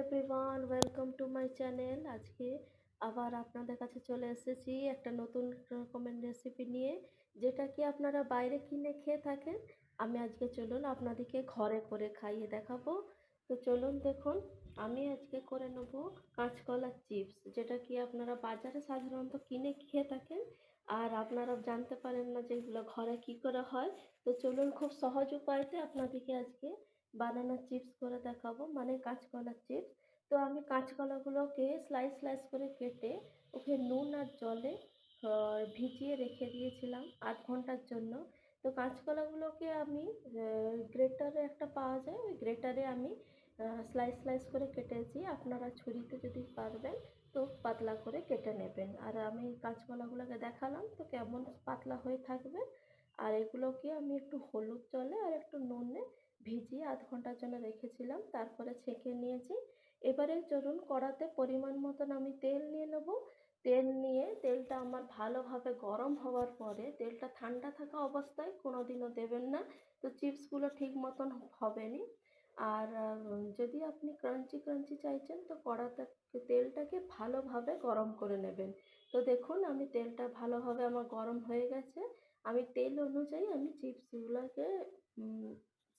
Everyone, welcome to my channel. আজকে আবার আপনাদের কাছে চলে এসেছি একটা নতুন রকমের রেসিপি নিয়ে, যেটা কি আপনারা বাইরে কিনে খেয়ে থাকেন। আমি আজকে চলুন আপনাদেরকে ঘরে করে খাইয়ে দেখাবো। তো চলুন দেখুন, আমি আজকে করে নেব কাঁচকলার চিপস, যেটা কি আপনারা বাজারে সাধারণত কিনে খেয়ে থাকেন আর আপনারা জানতে পারেন না যে এগুলো ঘরে কি করে হয়। তো চলুন, খুব সহজ উপায়তে আপনাদেরকে আজকে বানানা চিপস করে দেখাবো, মানে কাঁচকলার চিপস। তো আমি কাঁচকলাগুলোকে স্লাইস স্লাইস করে কেটে ওকে নুন আর জলে ভিজিয়ে রেখে দিয়েছিলাম ৮ ঘন্টার জন্য। তো কাঁচকলাগুলোকে আমি গ্রেটারে একটা পাওয়া যায়, ওই গ্রেটারে আমি স্লাইস স্লাইস করে কেটেছি। আপনারা ছুরিতে যদি পারবেন তো পাতলা করে কেটে নেবেন। আর আমি কাঁচকলাগুলোকে দেখালাম তো কেমন পাতলা হয়ে থাকবে। আর এগুলোকে আমি একটু হলুদ জলে আর একটু নুনে ভিজিয়ে ৮ ঘন্টার জন্য রেখেছিলাম, তারপরে ছেঁকে নিয়েছি। এবারে চলুন, কড়াতে পরিমাণ মতন আমি তেল নিয়ে নেব। তেল নিয়ে তেলটা আমার ভালোভাবে গরম হওয়ার পরে, তেলটা ঠান্ডা থাকা অবস্থায় কোনোদিনও দেবেন না, তো চিপসগুলো ঠিক মতন হবে নি। আর যদি আপনি ক্রাঞ্চি ক্রাঞ্চি চাইছেন তো কড়াতে তেলটাকে ভালোভাবে গরম করে নেবেন। তো দেখুন, আমি তেলটা ভালোভাবে আমার গরম হয়ে গেছে। আমি তেল অনুযায়ী আমি চিপসগুলোকে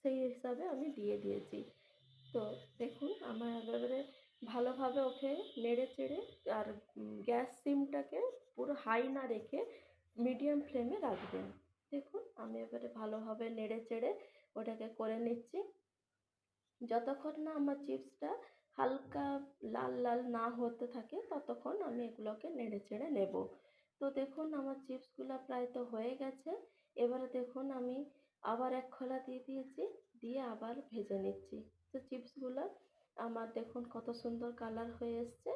সেই হিসাবে আমি দিয়ে দিয়েছি। তো দেখুন, আমার এবারে ভালোভাবে ওকে নেড়ে চেড়ে, আর গ্যাস সিমটাকে পুরো হাই না রেখে মিডিয়াম ফ্লেমে রাখবেন। দেখুন, আমি এবারে ভালোভাবে নেড়ে চেড়ে ওটাকে করে নিচ্ছি। যতক্ষণ না আমার চিপসটা হালকা লাল লাল না হতে থাকে ততক্ষণ আমি এগুলোকে নেড়ে চেড়ে নেব। তো দেখুন, আমার চিপসগুলো প্রায় তো হয়ে গেছে। এবারে দেখুন, আমি আবার এক খোলা দিয়ে দিয়েছি, দিয়ে আবার ভেজে নিচ্ছি। তো চিপসগুলো আমার দেখুন কত সুন্দর কালার হয়ে এসছে।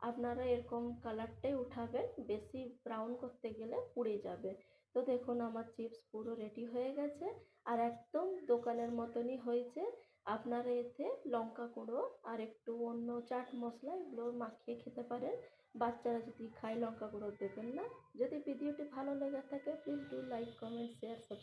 আপনারা এরকম কালারটাই উঠাবেন, বেশি ব্রাউন করতে গেলে পুড়ে যাবে। তো দেখুন, আমার চিপস পুরো রেডি হয়ে গেছে আর একদম দোকানের মতনই হয়েছে। আপনারা এতে লঙ্কা গুঁড়ো আর একটু অন্য চাট মশলা এগুলো মাখিয়ে খেতে পারেন। বাচ্চারা যদি খায় লঙ্কা গুঁড়ো দেবেন না। যদি ভিডিওটি ভালো লেগে থাকে please do like, comment, share, subscribe.